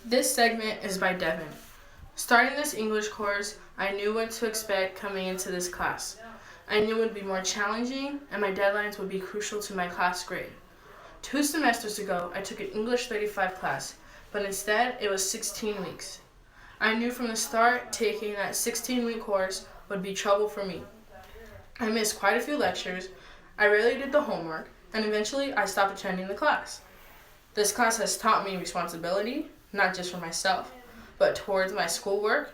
This segment is by Devin. Starting this English course, I knew what to expect coming into this class. I knew it would be more challenging and my deadlines would be crucial to my class grade. 2 semesters ago, I took an English 35 class, but instead it was 16 weeks. I knew from the start taking that 16-week course would be trouble for me. I missed quite a few lectures, I rarely did the homework, and eventually I stopped attending the class. This class has taught me responsibility, not just for myself, but towards my schoolwork.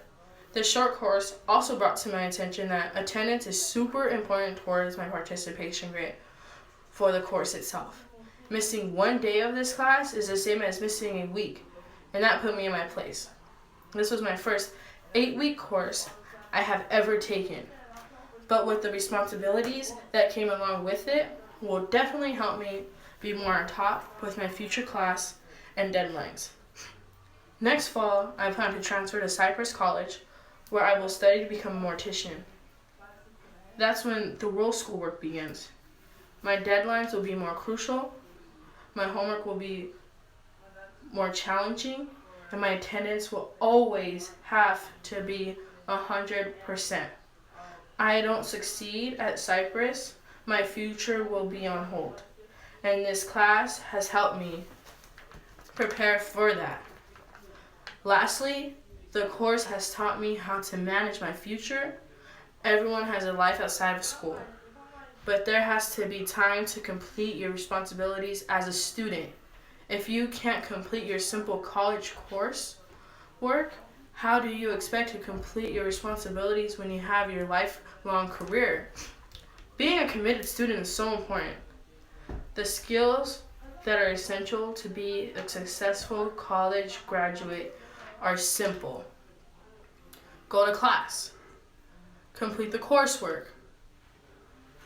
This short course also brought to my attention that attendance is super important towards my participation grade for the course itself. Missing one day of this class is the same as missing a week, and that put me in my place. This was my first 8-week course I have ever taken, but with the responsibilities that came along with it will definitely help me be more on top with my future class and deadlines. Next fall, I plan to transfer to Cypress College, where I will study to become a mortician. That's when the real schoolwork begins. My deadlines will be more crucial, my homework will be more challenging, and my attendance will always have to be 100%. I don't succeed at Cypress, my future will be on hold. And this class has helped me prepare for that. Lastly, the course has taught me how to manage my future. Everyone has a life outside of school, but there has to be time to complete your responsibilities as a student. If you can't complete your simple college course work, how do you expect to complete your responsibilities when you have your lifelong career? Being a committed student is so important. The skills that are essential to be a successful college graduate are simple. Go to class. Complete the coursework.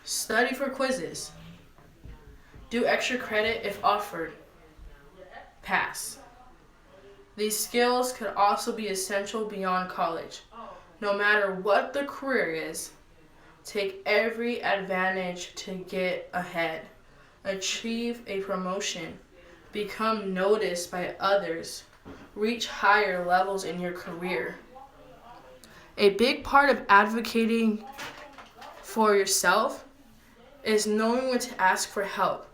Study for quizzes. Do extra credit if offered. Pass. These skills could also be essential beyond college. No matter what the career is, take every advantage to get ahead. Achieve a promotion. Become noticed by others. Reach higher levels in your career. A big part of advocating for yourself is knowing when to ask for help.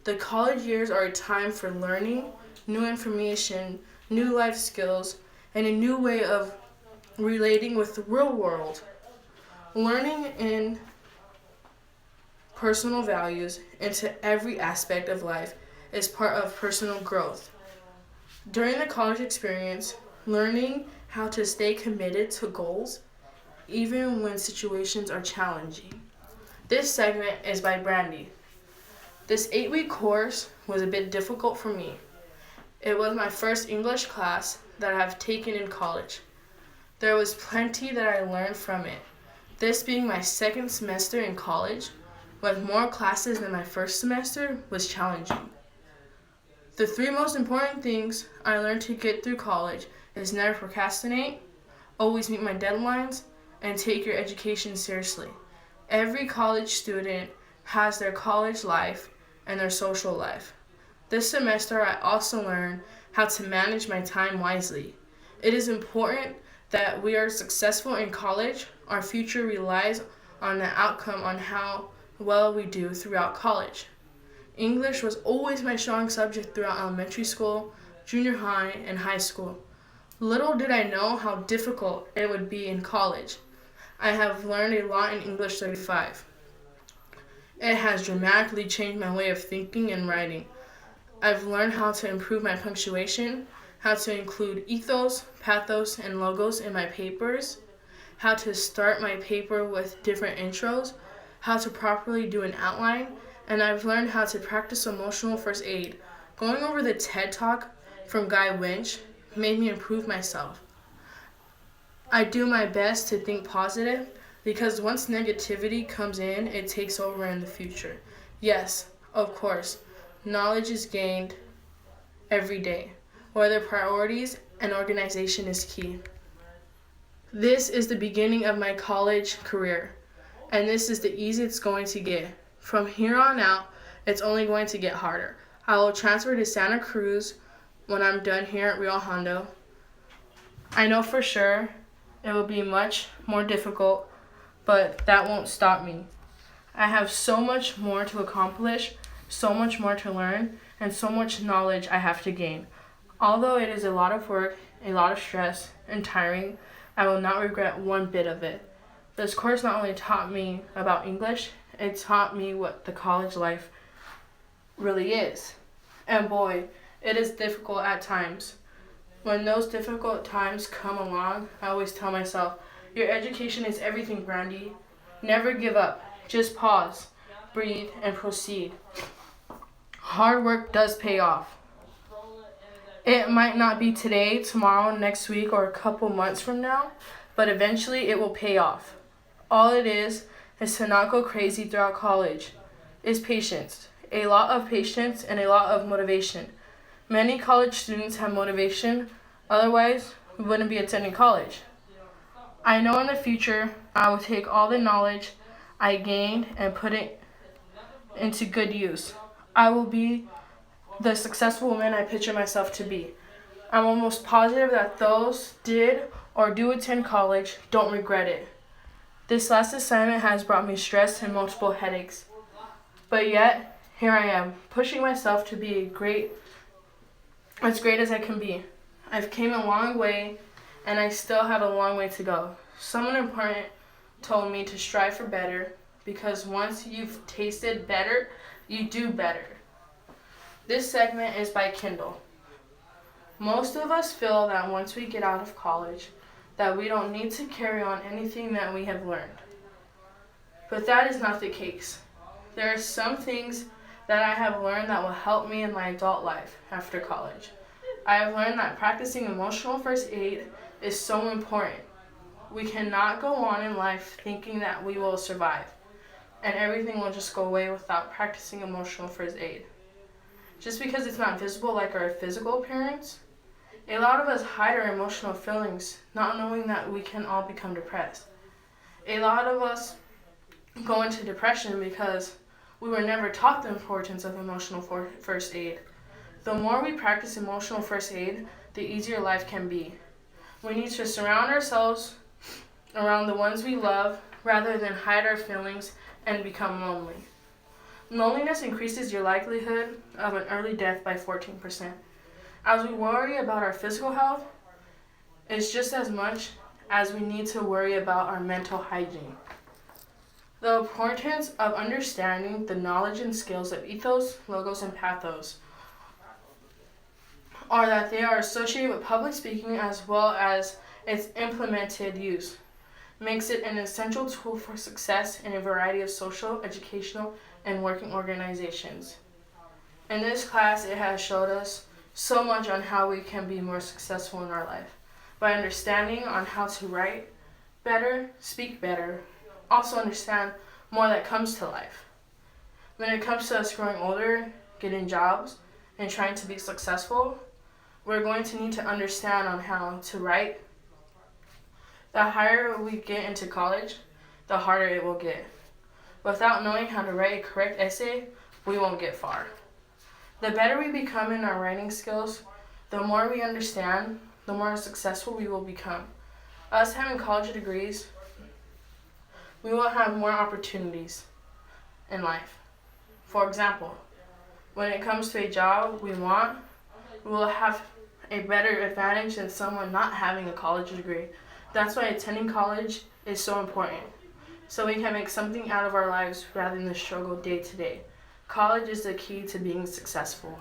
The college years are a time for learning new information, new life skills, and a new way of relating with the real world. Learning in personal values into every aspect of life is part of personal growth. During the college experience, learning how to stay committed to goals even when situations are challenging. This segment is by Brandy. This 8-week course was a bit difficult for me. It was my first English class that I've taken in college. There was plenty that I learned from it. This being my second semester in college, with more classes than my first semester, was challenging. The 3 most important things I learned to get through college is never procrastinate, always meet my deadlines, and take your education seriously. Every college student has their college life and their social life. This semester, I also learned how to manage my time wisely. It is important that we are successful in college. Our future relies on the outcome on how well we do throughout college. English was always my strong subject throughout elementary school, junior high, and high school. Little did I know how difficult it would be in college. I have learned a lot in English 35. It has dramatically changed my way of thinking and writing. I've learned how to improve my punctuation, how to include ethos, pathos, and logos in my papers, how to start my paper with different intros, how to properly do an outline, and I've learned how to practice emotional first aid. Going over the TED Talk from Guy Winch made me improve myself. I do my best to think positive because once negativity comes in, it takes over in the future. Yes, of course, knowledge is gained every day, whether priorities and organization is key. This is the beginning of my college career, and this is the easiest it's going to get. From here on out, it's only going to get harder. I will transfer to Santa Cruz when I'm done here at Rio Hondo. I know for sure it will be much more difficult, but that won't stop me. I have so much more to accomplish, so much more to learn, and so much knowledge I have to gain. Although it is a lot of work, a lot of stress, and tiring, I will not regret one bit of it. This course not only taught me about English, it taught me what the college life really is. And boy, it is difficult at times. When those difficult times come along, I always tell myself, your education is everything, Brandy. Never give up. Just pause, breathe, and proceed. Hard work does pay off. It might not be today, tomorrow, next week, or a couple months from now, but eventually it will pay off. All it is to not go crazy throughout college, is patience. A lot of patience and a lot of motivation. Many college students have motivation, otherwise we wouldn't be attending college. I know in the future I will take all the knowledge I gained and put it into good use. I will be the successful woman I picture myself to be. I'm almost positive that those did or do attend college don't regret it. This last assignment has brought me stress and multiple headaches. But yet, here I am, pushing myself to be as great as I can be. I've came a long way, and I still have a long way to go. Someone important told me to strive for better, because once you've tasted better, you do better. This segment is by Kindle. Most of us feel that once we get out of college, that we don't need to carry on anything that we have learned. But that is not the case. There are some things that I have learned that will help me in my adult life after college. I have learned that practicing emotional first aid is so important. We cannot go on in life thinking that we will survive and everything will just go away without practicing emotional first aid. Just because it's not visible like our physical appearance, a lot of us hide our emotional feelings, not knowing that we can all become depressed. A lot of us go into depression because we were never taught the importance of emotional first aid. The more we practice emotional first aid, the easier life can be. We need to surround ourselves around the ones we love rather than hide our feelings and become lonely. Loneliness increases your likelihood of an early death by 14%. As we worry about our physical health, it's just as much as we need to worry about our mental hygiene. The importance of understanding the knowledge and skills of ethos, logos, and pathos are that they are associated with public speaking as well as its implemented use. Makes it an essential tool for success in a variety of social, educational, and working organizations. In this class, it has showed us so much on how we can be more successful in our life by understanding on how to write better, speak better, also understand more that comes to life. When it comes to us growing older, getting jobs, and trying to be successful, we're going to need to understand on how to write. The higher we get into college, the harder it will get. Without knowing how to write a correct essay, we won't get far. The better we become in our writing skills, the more we understand, the more successful we will become. Us having college degrees, we will have more opportunities in life. For example, when it comes to a job we want, we will have a better advantage than someone not having a college degree. That's why attending college is so important, so we can make something out of our lives rather than struggle day to day. College is the key to being successful.